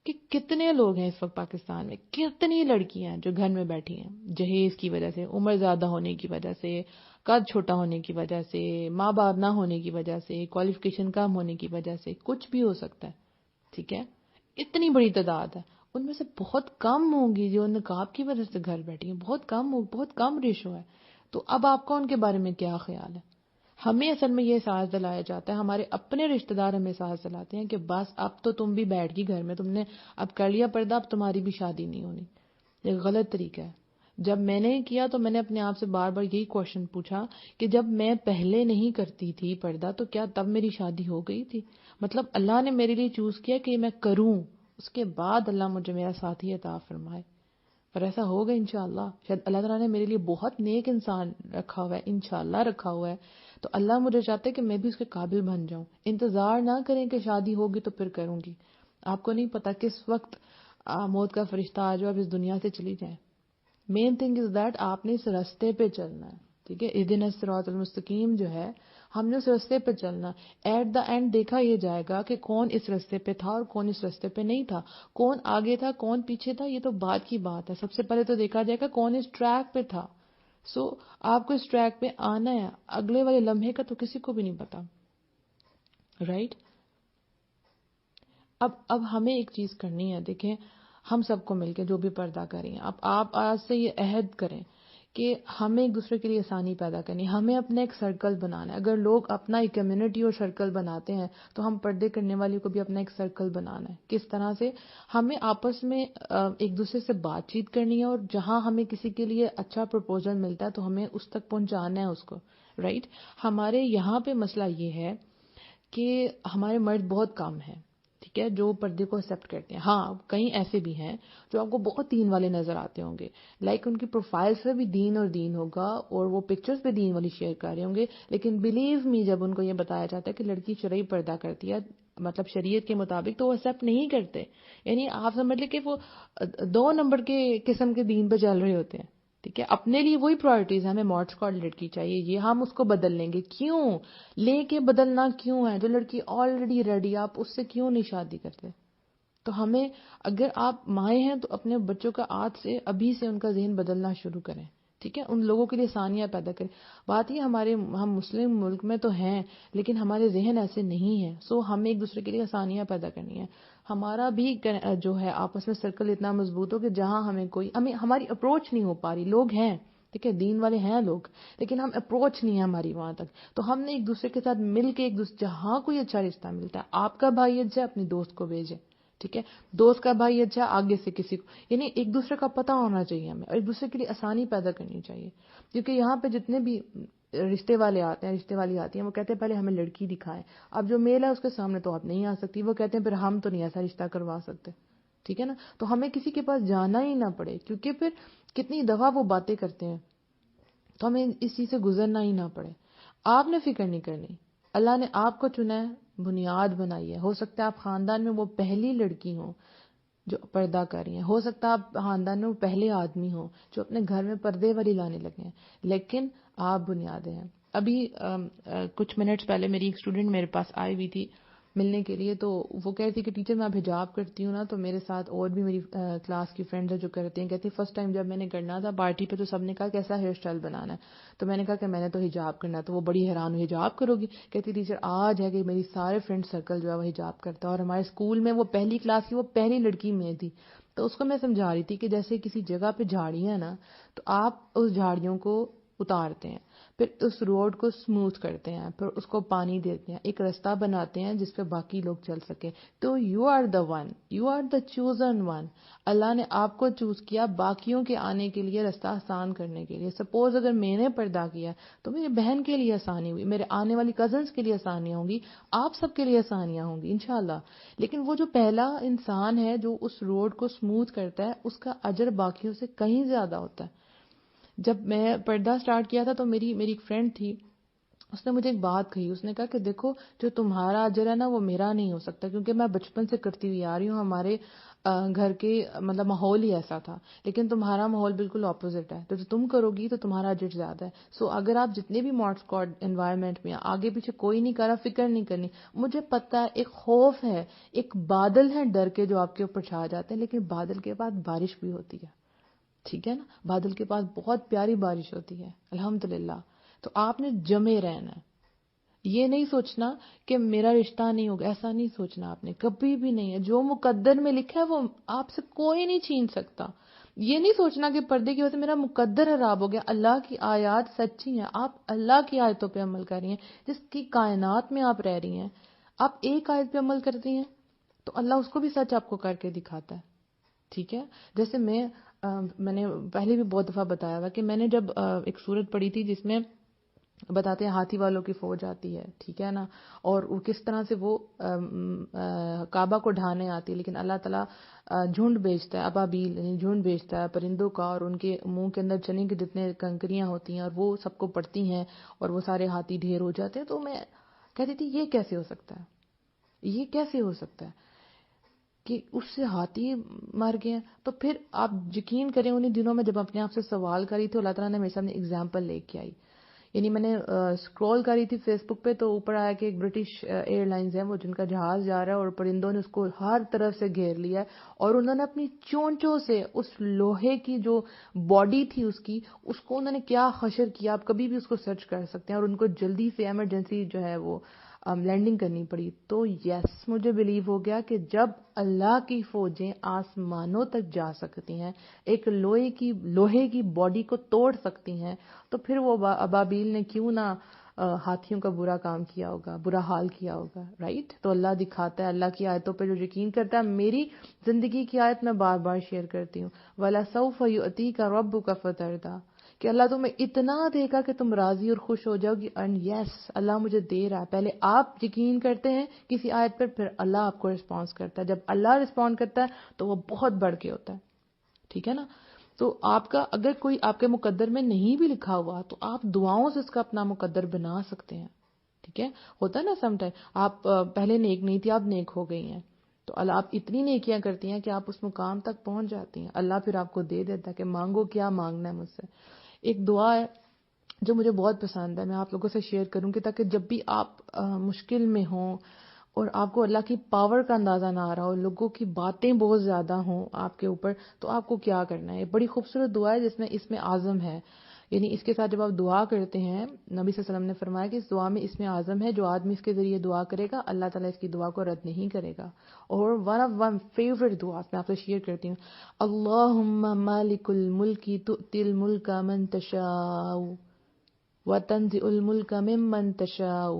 کہ کتنے لوگ ہیں اس وقت پاکستان میں، کتنی لڑکیاں جو گھر میں بیٹھی ہیں جہیز کی وجہ سے، عمر زیادہ ہونے کی وجہ سے، قد چھوٹا ہونے کی وجہ سے، ماں باپ نہ ہونے کی وجہ سے، کوالیفیکیشن کم ہونے کی وجہ سے، کچھ بھی ہو سکتا ہے. ٹھیک ہے. اتنی بڑی تعداد ہے. ان میں سے بہت کم ہوں گی جو نقاب کی وجہ سے گھر بیٹھی ہیں. بہت کم ریشو ہے. تو اب آپ کا ان کے بارے میں کیا خیال ہے. ہمیں اصل میں یہ احساس دلایا جاتا ہے، ہمارے اپنے رشتہ دار ہمیں احساس دلاتے ہیں کہ بس اب تو تم بھی بیٹھ گئی گھر میں، تم نے اب کر لیا پردہ، اب تمہاری بھی شادی نہیں ہونی. یہ غلط طریقہ ہے. جب میں نے کیا تو میں نے اپنے آپ سے بار بار یہی کوشچن پوچھا کہ جب میں پہلے نہیں کرتی تھی پردہ تو کیا تب میری شادی ہو گئی تھی. مطلب اللہ نے میرے لیے چوز کیا کہ میں کروں، اس کے بعد اللہ مجھے میرا ساتھی عطا فرمائے. پر ایسا ہوگا انشاءاللہ. شاید اللہ تعالیٰ نے میرے لیے بہت نیک انسان رکھا ہوا ہے، انشاءاللہ رکھا ہوا ہے. تو اللہ مجھے چاہتے کہ میں بھی اس کے قابل بن جاؤں. انتظار نہ کریں کہ شادی ہوگی تو پھر کروں گی. آپ کو نہیں پتا کس وقت موت کا فرشتہ آ جائے، آپ اس دنیا سے چلی جائیں. مین تھنگ از دیٹ آپ نے اس راستے پہ چلنا ہے. ٹھیک ہے. اہدنا الصراط المستقیم جو ہے ہم نے اس راستے پہ چلنا. ایٹ دا اینڈ دیکھا یہ جائے گا کہ کون اس راستے پہ تھا اور کون اس راستے پہ نہیں تھا، کون آگے تھا کون پیچھے تھا. یہ تو بات کی بات ہے. سب سے پہلے تو دیکھا جائے گا کون اس ٹریک پہ تھا. آپ کو اس ٹریک پہ آنا ہے، اگلے والے لمحے کا تو کسی کو بھی نہیں پتا. رائٹ. اب ہمیں ایک چیز کرنی ہے. دیکھیں ہم سب کو مل کے جو بھی پردہ کریں، اب آپ آج سے یہ عہد کریں کہ ہمیں ایک دوسرے کے لیے آسانی پیدا کرنی، ہمیں اپنا ایک سرکل بنانا ہے. اگر لوگ اپنا ایک کمیونٹی اور سرکل بناتے ہیں تو ہم پردے کرنے والی کو بھی اپنا ایک سرکل بنانا ہے. کس طرح سے؟ ہمیں آپس میں ایک دوسرے سے بات چیت کرنی ہے، اور جہاں ہمیں کسی کے لیے اچھا پروپوزل ملتا ہے تو ہمیں اس تک پہنچانا ہے اس کو. رائٹ. ہمارے یہاں پہ مسئلہ یہ ہے کہ ہمارے مرد بہت کم ہیں. ٹھیک ہے. جو پردے کو ایکسیپٹ کرتے ہیں. ہاں کئی ایسے بھی ہیں جو آپ کو بہت دین والے نظر آتے ہوں گے، لائک ان کی پروفائل سے بھی دین اور دین ہوگا اور وہ پکچرز بھی دین والی شیئر کر رہے ہوں گے، لیکن بلیو می جب ان کو یہ بتایا جاتا ہے کہ لڑکی شرعی پردہ کرتی ہے مطلب شریعت کے مطابق تو وہ ایکسیپٹ نہیں کرتے. یعنی آپ سمجھ لیں کہ وہ 2 نمبر کے قسم کے دین پہ چل رہے ہوتے ہیں. ٹھیک ہے. اپنے لیے وہی پرائرٹیز، ہمیں ماڈ اسکواڈ لڑکی چاہیے، یہ ہم اس کو بدل لیں گے. کیوں لے کے بدلنا کیوں ہے؟ جو لڑکی آلریڈی ریڈی، آپ اس سے کیوں نہیں شادی کرتے؟ تو ہمیں اگر آپ مائیں ہیں تو اپنے بچوں کا آج سے ابھی سے ان کا ذہن بدلنا شروع کریں. ٹھیک ہے. ان لوگوں کے لیے آسانیاں پیدا کریں. بات یہ ہم مسلم ملک میں تو ہیں لیکن ہمارے ذہن ایسے نہیں ہیں. ہمیں ایک دوسرے کے لیے آسانیاں پیدا کرنی ہے. ہمارا بھی جو ہے آپس میں سرکل اتنا مضبوط ہو کہ جہاں ہماری اپروچ نہیں ہو پا رہی، لوگ ہیں ٹھیک ہے، دین والے ہیں لوگ، لیکن ہم اپروچ نہیں ہے ہماری وہاں تک. تو ہم نے ایک دوسرے کے ساتھ مل کے ایک دوسرے جہاں کوئی اچھا رشتہ ملتا ہے، آپ کا بھائی اچھا ہے اپنی دوست کو بھیجیں. ٹھیک ہے، دوست کا بھائی اچھا ہے آگے سے کسی کو، یعنی ایک دوسرے کا پتہ ہونا چاہیے ہمیں، اور ایک دوسرے کے لیے آسانی پیدا کرنی چاہیے. کیونکہ یہاں پہ جتنے بھی رشتے والے آتے ہیں، رشتے والی آتی ہیں، وہ کہتے ہیں پہلے ہمیں لڑکی دکھائیں. اب جو میل ہے اس کے سامنے تو آپ نہیں آ سکتی، وہ کہتے ہیں پھر ہم تو نہیں ایسا رشتہ کروا سکتے. ٹھیک ہے نا، تو ہمیں کسی کے پاس جانا ہی نہ پڑے، کیونکہ پھر کتنی دفعہ وہ باتیں کرتے ہیں، تو ہمیں اس چیز سے گزرنا ہی نہ پڑے. آپ نے فکر نہیں کرنی، اللہ نے آپ کو چنا ہے، بنیاد بنائی ہے. ہو سکتا ہے آپ خاندان میں وہ پہلی لڑکی ہوں جو پردہ کر رہی ہیں، ہو سکتا ہے آپ خاندان میں وہ پہلے آدمی ہوں جو اپنے گھر میں پردے والی لانے لگے ہیں، لیکن آپ بنیادیں ہیں. ابھی کچھ منٹس پہلے میری ایک اسٹوڈنٹ میرے پاس آئی ہوئی تھی ملنے کے لیے، تو وہ کہہ رہی تھی کہ ٹیچر میں اب حجاب کرتی ہوں نا، تو میرے ساتھ اور بھی میری کلاس کی فرینڈ ہے جو کرتے ہیں، کہتی فرسٹ ٹائم جب میں نے کرنا تھا پارٹی پہ تو سب نے کہا کیسا ہیئر اسٹائل بنانا ہے، تو میں نے کہا کہ میں نے تو حجاب کرنا ہے. تو وہ بڑی حیران ہوئی حجاب کرو گی؟ کہتی ٹیچر آج ہے کہ میری سارے فرینڈ سرکل جو ہے وہ حجاب کرتا ہے، اور ہمارے اسکول میں وہ پہلی کلاس کی وہ پہلی لڑکی میں تھی. تو اس کو میں سمجھا رہی تھی کہ جیسے کسی جگہ پہ جھاڑیاں نا، تو آپ اس جھاڑیوں کو اتارتے ہیں، پھر اس روڈ کو سموتھ کرتے ہیں، پھر اس کو پانی دیتے ہیں، ایک راستہ بناتے ہیں جس پہ باقی لوگ چل سکیں. تو you are the one, you are the chosen one. اللہ نے آپ کو چوز کیا باقیوں کے آنے کے لیے، راستہ آسان کرنے کے لیے. سپوز اگر میں نے پردہ کیا تو میری بہن کے لیے آسانی ہوئی، میرے آنے والی کزنس کے لیے آسانیاں ہوں گی، آپ سب کے لیے آسانیاں ہوں گی انشاءاللہ. لیکن وہ جو پہلا انسان ہے جو اس روڈ کو سموتھ کرتا ہے، اس کا اجر باقیوں سے کہیں زیادہ ہوتا ہے. جب میں پردہ سٹارٹ کیا تھا تو میری ایک فرینڈ تھی، اس نے مجھے ایک بات کہی. اس نے کہا کہ دیکھو جو تمہارا اجر ہے نا وہ میرا نہیں ہو سکتا، کیونکہ میں بچپن سے کرتی ہوئی آ رہی ہوں، ہمارے گھر کے مطلب ماحول ہی ایسا تھا، لیکن تمہارا ماحول بالکل اپوزٹ ہے، تو جو تم کرو گی تو تمہارا اجر زیادہ ہے. سو اگر آپ جتنے بھی ماڈ اسکواڈ انوائرمنٹ میں آگے پیچھے کوئی نہیں کرا، فکر نہیں کرنی. مجھے پتہ ہے ایک خوف ہے، ایک بادل ہے ڈر کے جو آپ کے اوپر چھا جاتے ہیں، لیکن بادل کے بعد بارش بھی ہوتی ہے. ٹھیک ہے نا، بادل کے پاس بہت پیاری بارش ہوتی ہے الحمدللہ. تو آپ نے جمے رہنا ہے، یہ نہیں سوچنا کہ میرا رشتہ نہیں ہوگا، ایسا نہیں سوچنا آپ نے کبھی بھی نہیں ہے. جو مقدر میں لکھا ہے وہ آپ سے کوئی نہیں چھین سکتا. یہ نہیں سوچنا کہ پردے کی وجہ سے میرا مقدر خراب ہو گیا. اللہ کی آیات سچی ہیں، آپ اللہ کی آیتوں پہ عمل کر رہی ہیں، جس کی کائنات میں آپ رہ رہی ہیں. آپ ایک آیت پہ عمل کرتی ہیں تو اللہ اس کو بھی سچ آپ کو کر کے دکھاتا ہے. ٹھیک ہے، جیسے میں نے پہلے بھی بہت دفعہ بتایا ہوا کہ میں نے جب ایک سورت پڑھی تھی جس میں بتاتے ہیں ہاتھی والوں کی فوج آتی ہے، ٹھیک ہے نا، اور وہ کس طرح سے وہ کعبہ کو ڈھانے آتی ہے، لیکن اللہ تعالیٰ جھنڈ بھیجتا ہے، ابابیل یعنی جھنڈ بھیجتا ہے پرندوں کا، اور ان کے منہ کے اندر چنے کے جتنے کنکریاں ہوتی ہیں اور وہ سب کو پڑتی ہیں اور وہ سارے ہاتھی ڈھیر ہو جاتے ہیں. تو میں کہتی تھی یہ کیسے ہو سکتا ہے، یہ کیسے ہو سکتا ہے کہ اس سے ہاتھی مر گئے ہیں. تو پھر آپ یقین کریں انہیں دنوں میں جب اپنے آپ سے سوال کری تھی، اللہ تعالیٰ نے میرے سامنے اگزامپل لے کے آئی. یعنی میں نے اسکرول کری تھی فیس بک پہ، تو اوپر آیا کہ ایک برٹش ایئر لائنز ہیں وہ جن کا جہاز جا رہا ہے اور پرندوں نے اس کو ہر طرف سے گھیر لیا ہے، اور انہوں نے اپنی چونچوں سے اس لوہے کی جو باڈی تھی اس کو انہوں نے کیا حشر کیا. آپ کبھی بھی اس کو سرچ کر سکتے ہیں، اور ان کو جلدی سے ایمرجنسی جو ہے وہ لینڈنگ کرنی پڑی. تو یس مجھے بلیو ہو گیا کہ جب اللہ کی فوجیں آسمانوں تک جا سکتی ہیں، ایک لوہے کی باڈی کو توڑ سکتی ہیں، تو پھر وہ ابابیل نے کیوں نہ ہاتھیوں کا برا کام کیا ہوگا، برا حال کیا ہوگا. رائٹ؟ تو اللہ دکھاتا ہے، اللہ کی آیتوں پہ جو یقین کرتا ہے. میری زندگی کی آیت میں بار بار شیئر کرتی ہوں، وَلَسَوْفَ يُؤْتِيكَ رَبُّكَ فَتَرْضَىٰ، کہ اللہ تمہیں اتنا دے گا کہ تم راضی اور خوش ہو جاؤ گی. اینڈ یس اللہ مجھے دے رہا ہے. پہلے آپ یقین کرتے ہیں کسی آیت پر، پھر اللہ آپ کو رسپانس کرتا ہے. جب اللہ رسپونڈ کرتا ہے تو وہ بہت بڑھ کے ہوتا ہے. ٹھیک ہے نا؟ تو آپ کا اگر کوئی آپ کے مقدر میں نہیں بھی لکھا ہوا تو آپ دعاؤں سے اس کا اپنا مقدر بنا سکتے ہیں. ٹھیک ہے، ہوتا ہے نا سم ٹائم آپ پہلے نیک نہیں تھی، آپ نیک ہو گئی ہیں، تو اللہ آپ اتنی نیکیاں کرتی ہیں کہ آپ اس مقام تک پہنچ جاتی ہیں. اللہ پھر آپ کو دے دیتا ہے کہ مانگو کیا مانگنا ہے مجھ سے. ایک دعا ہے جو مجھے بہت پسند ہے، میں آپ لوگوں سے شیئر کروں گی تاکہ جب بھی آپ مشکل میں ہوں اور آپ کو اللہ کی پاور کا اندازہ نہ آ رہا ہو، لوگوں کی باتیں بہت زیادہ ہوں آپ کے اوپر، تو آپ کو کیا کرنا ہے. بڑی خوبصورت دعا ہے جس میں عزم ہے. یعنی اس کے ساتھ جب آپ دعا کرتے ہیں، نبی صلی اللہ علیہ وسلم نے فرمایا کہ اس دعا میں اسم اعظم ہے، جو آدمی اس کے ذریعے دعا کرے گا اللہ تعالیٰ اس کی دعا کو رد نہیں کرے گا. اور ون فیوریٹ دعا میں آپ سے شیئر کرتی ہوں، اللہم مالک الملک تؤتی الملک من تشاء وتنزع الملک ممن تشاء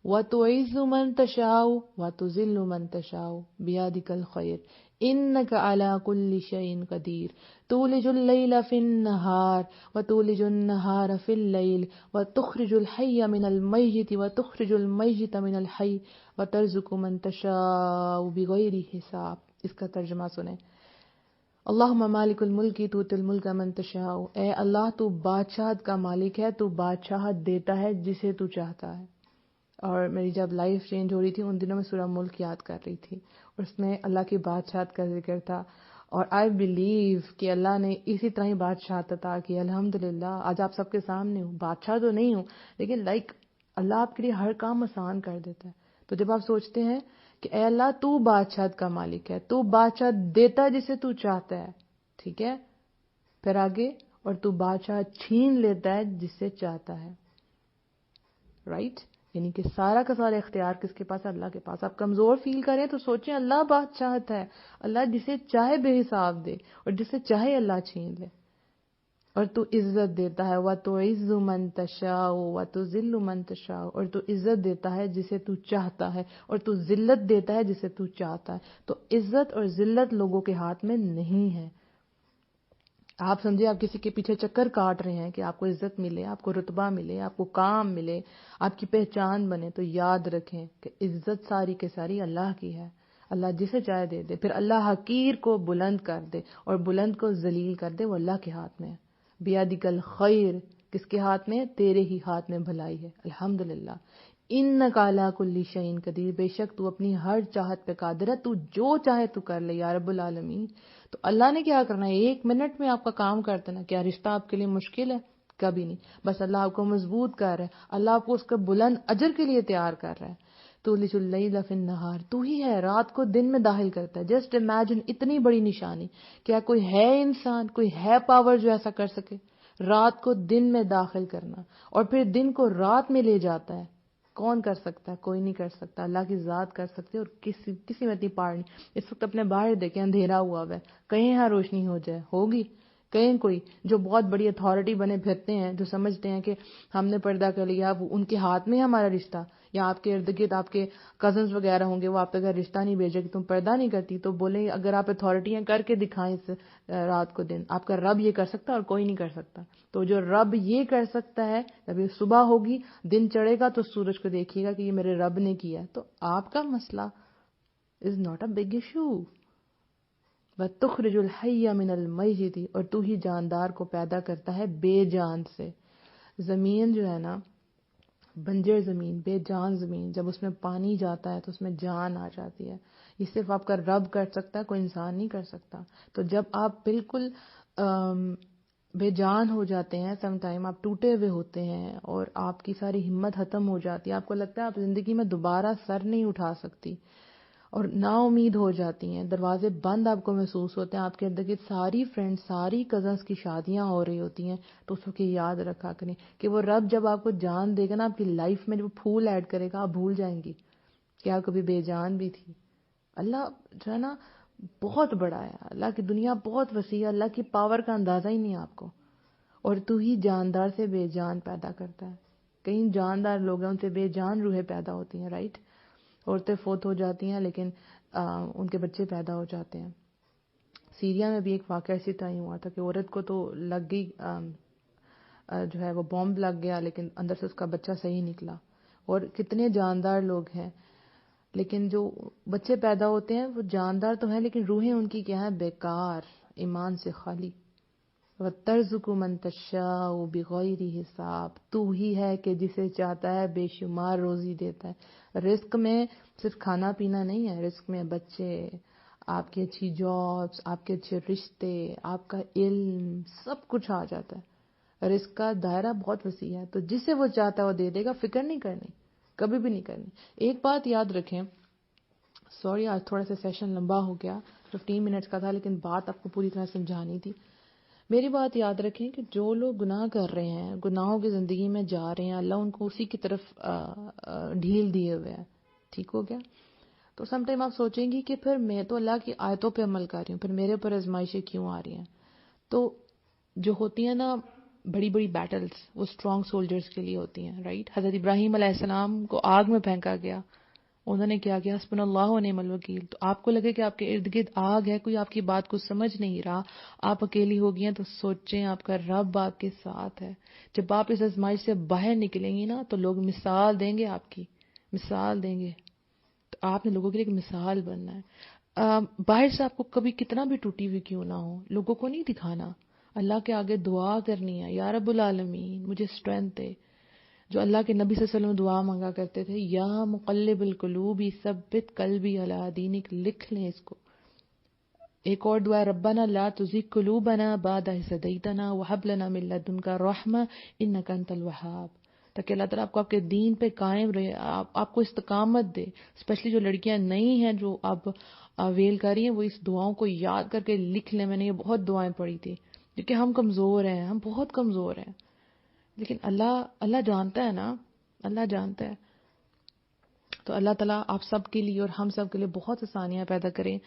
وتعز من تشاء وتذل من تشاء بیدک الخیر انک علی کل شیء قدیر تولج اللیل فی النہار وتولج النہار فی اللیل وتخرج الحی من المیت وتخرج المیت من الحی وترزق من تشاء بغیر حساب. اس کا ترجمہ سنیں، اللہم مالک الملک تؤتی الملک من تشاء، اے اللہ تو بادشاہت کا مالک ہے، تو بادشاہت دیتا ہے جسے تو چاہتا ہے. اور میری جب لائف چینج ہو رہی تھی ان دنوں میں سورہ ملک یاد کر رہی تھی اور اس میں اللہ کی بادشاہت کا ذکر تھا، اور آئی بلیو کہ اللہ نے اسی طرح ہی بادشاہت عطا کی. الحمدللہ آج آپ سب کے سامنے ہوں، بادشاہ تو نہیں ہوں لیکن اللہ آپ کے لیے ہر کام آسان کر دیتا ہے. تو جب آپ سوچتے ہیں کہ اے اللہ تو بادشاہت کا مالک ہے، تو بادشاہ دیتا ہے جسے تو چاہتا ہے، ٹھیک ہے، پھر آگے اور تو بادشاہ چھین لیتا ہے جس سے چاہتا ہے، رائٹ. یعنی کہ سارا کا سارا اختیار کس کے پاس ہے؟ اللہ کے پاس. آپ کمزور فیل کریں تو سوچیں اللہ بادشاہت ہے، اللہ جسے چاہے بے حساب دے اور جسے چاہے اللہ چھین لے. اور تو عزت دیتا ہے، وَتُعِزُّ مَن تَشَاءُ وَتُذِلُّ مَن تَشَاءُ، اور تو عزت دیتا ہے جسے تو چاہتا ہے اور تو ذلت دیتا ہے جسے تو چاہتا ہے. تو عزت اور ذلت لوگوں کے ہاتھ میں نہیں ہے. آپ سمجھے آپ کسی کے پیچھے چکر کاٹ رہے ہیں کہ آپ کو عزت ملے، آپ کو رتبہ ملے، آپ کو کام ملے، آپ کی پہچان بنے، تو یاد رکھیں کہ عزت ساری کے ساری اللہ کی ہے. اللہ جسے چاہے دے دے، پھر اللہ حقیر کو بلند کر دے اور بلند کو ذلیل کر دے، وہ اللہ کے ہاتھ میں ہے. بیدک الخیر، کس کے ہاتھ میں؟ تیرے ہی ہاتھ میں بھلائی ہے. الحمدللہ. انک علی کل شیء قدیر، بے شک تو اپنی ہر چاہت پہ قادر ہے، تو جو چاہے تو کر لے یا رب العالمین. تو اللہ نے کیا کرنا ہے؟ 1 منٹ میں آپ کا کام کر دینا. کیا رشتہ آپ کے لیے مشکل ہے؟ کبھی نہیں. بس اللہ آپ کو مضبوط کر رہا ہے، اللہ آپ کو اس کا بلند اجر کے لیے تیار کر رہا ہے. تولج اللیل فی النہار، تو ہی ہے رات کو دن میں داخل کرتا ہے. جسٹ امیجن، اتنی بڑی نشانی. کیا کوئی ہے انسان، کوئی ہے پاور جو ایسا کر سکے؟ رات کو دن میں داخل کرنا اور پھر دن کو رات میں لے جاتا ہے. کون کر سکتا ہے؟ کوئی نہیں کر سکتا. اللہ کی ذات کر سکتے اور کسی میں اتنی پاور نہیں. اس وقت اپنے باہر دیکھیں، اندھیرا ہوا ہے، کہیں یہاں روشنی ہو جائے، ہوگی؟ کہیں کوئی جو بہت بڑی اتھارٹی بنے پھرتے ہیں، جو سمجھتے ہیں کہ ہم نے پردہ کر لیا، وہ ان کے ہاتھ میں ہے ہمارا رشتہ. یا آپ کے ارد گرد آپ کے کزنز وغیرہ ہوں گے، وہ آپ تک رشتہ نہیں بھیجے کہ تم پردہ نہیں کرتی، تو بولیں اگر آپ اتھارٹیاں کر کے دکھائیں اس رات کو دن، آپ کا رب یہ کر سکتا ہے اور کوئی نہیں کر سکتا. تو جو رب یہ کر سکتا ہے، جب یہ صبح ہوگی، دن چڑھے گا، تو سورج کو دیکھیے گا کہ یہ میرے رب نے کیا ہے. تو آپ کا مسئلہ is not a big issue. وَتُخْرِجُ الْحَيَّ مِنَ الْمَيِّتِ، اور تو ہی جاندار کو پیدا کرتا ہے بے جان سے. زمین جو ہے نا، بنجر زمین، بے جان زمین، جب اس میں پانی جاتا ہے تو اس میں جان آ جاتی ہے. یہ صرف آپ کا رب کر سکتا ہے، کوئی انسان نہیں کر سکتا. تو جب آپ بالکل بے جان ہو جاتے ہیں، سم ٹائم آپ ٹوٹے ہوئے ہوتے ہیں اور آپ کی ساری ہمت ختم ہو جاتی ہے، آپ کو لگتا ہے آپ زندگی میں دوبارہ سر نہیں اٹھا سکتی اور نا امید ہو جاتی ہیں، دروازے بند آپ کو محسوس ہوتے ہیں، آپ کے ارد گرد ساری فرینڈ، ساری کزنس کی شادیاں ہو رہی ہوتی ہیں، تو اس وقت یاد رکھا کریں کہ وہ رب جب آپ کو جان دے گا نا، آپ کی لائف میں جب پھول ایڈ کرے گا، آپ بھول جائیں گی کہ آپ کبھی بے جان بھی تھی. اللہ جو ہے نا بہت بڑا ہے، اللہ کی دنیا بہت وسیع ہے، اللہ کی پاور کا اندازہ ہی نہیں آپ کو. اور تو ہی جاندار سے بے جان پیدا کرتا ہے. کئی جاندار لوگ ہیں، ان سے بے جان روحیں پیدا ہوتی ہیں، رائٹ. عورتیں فوت ہو جاتی ہیں لیکن ان کے بچے پیدا ہو جاتے ہیں. سیریا میں بھی ایک واقعہ اسی طرح ہوا تھا کہ عورت کو تو لگ گئی، جو ہے وہ بمب لگ گیا، لیکن اندر سے اس کا بچہ صحیح نکلا. اور کتنے جاندار لوگ ہیں لیکن جو بچے پیدا ہوتے ہیں وہ جاندار تو ہیں لیکن روحیں ان کی کیا ہیں؟ بیکار، ایمان سے خالی. وَتَرْزُقُ مَن تَشَاءُ بِغَيْرِ حساب، تو ہی ہے کہ جسے چاہتا ہے بے شمار روزی دیتا ہے. رزق میں صرف کھانا پینا نہیں ہے، رزق میں بچے، آپ کی اچھی جابس، آپ کے اچھے رشتے، آپ کا علم، سب کچھ آ جاتا ہے. رزق کا دائرہ بہت وسیع ہے، تو جسے وہ چاہتا ہے وہ دے دے گا. فکر نہیں کرنی، کبھی بھی نہیں کرنی. ایک بات یاد رکھیں، سوری آج تھوڑا سا سیشن لمبا ہو گیا، 15 منٹس کا تھا لیکن بات آپ کو پوری طرح سمجھانی تھی. میری بات یاد رکھیں کہ جو لوگ گناہ کر رہے ہیں، گناہوں کی زندگی میں جا رہے ہیں، اللہ ان کو اسی کی طرف ڈھیل دیے ہوئے ہے. ٹھیک ہو گیا؟ تو سم ٹائم آپ سوچیں گی کہ پھر میں تو اللہ کی آیتوں پہ عمل کر رہی ہوں، پھر میرے اوپر آزمائشیں کیوں آ رہی ہیں؟ تو جو ہوتی ہیں نا بڑی بڑی بیٹلز، وہ اسٹرانگ سولجرز کے لیے ہوتی ہیں، رائٹ؟ حضرت ابراہیم علیہ السلام کو آگ میں پھینکا گیا، انہوں نے کیا کیا؟ حسبنا اللہ و نعم الوکیل. تو آپ کو لگے کہ آپ کے ارد گرد آگ ہے، کوئی آپ کی بات کو سمجھ نہیں رہا، آپ اکیلی ہو گئی ہیں، تو سوچیں آپ کا رب آپ کے ساتھ ہے. جب آپ اس آزمائش سے باہر نکلیں گی نا تو لوگ مثال دیں گے، آپ کی مثال دیں گے. تو آپ نے لوگوں کے لیے ایک مثال بننا ہے. باہر سے آپ کو کبھی کتنا بھی ٹوٹی ہوئی کیوں نہ ہو، لوگوں کو نہیں دکھانا، اللہ کے آگے دعا کرنی ہے، یا رب العالمین مجھے اسٹرینتھ دے. جو اللہ کے نبی صلی اللہ علیہ وسلم دعا مانگا کرتے تھے، یا مقلب القلوب ثبت قلبی علی دینک، لکھ لیں اس کو. ایک اور دعا ہے، ربنا لا تزغ قلوبنا بعد إذ هديتنا وهب لنا من لدنك رحمة إنك أنت الوهاب. تاکہ اللہ تعالیٰ آپ کو آپ کے دین پہ قائم رہے، آپ کو استقامت دے. اسپیشلی جو لڑکیاں نئی ہیں جو اب ویل کر رہی ہیں، وہ اس دعاؤں کو یاد کر کے لکھ لیں. میں نے یہ بہت دعائیں پڑھی تھی کیونکہ ہم کمزور ہیں، ہم بہت کمزور ہیں، لیکن اللہ جانتا ہے نا، اللہ جانتا ہے. تو اللہ تعالیٰ آپ سب کے لیے اور ہم سب کے لیے بہت آسانیاں پیدا کریں.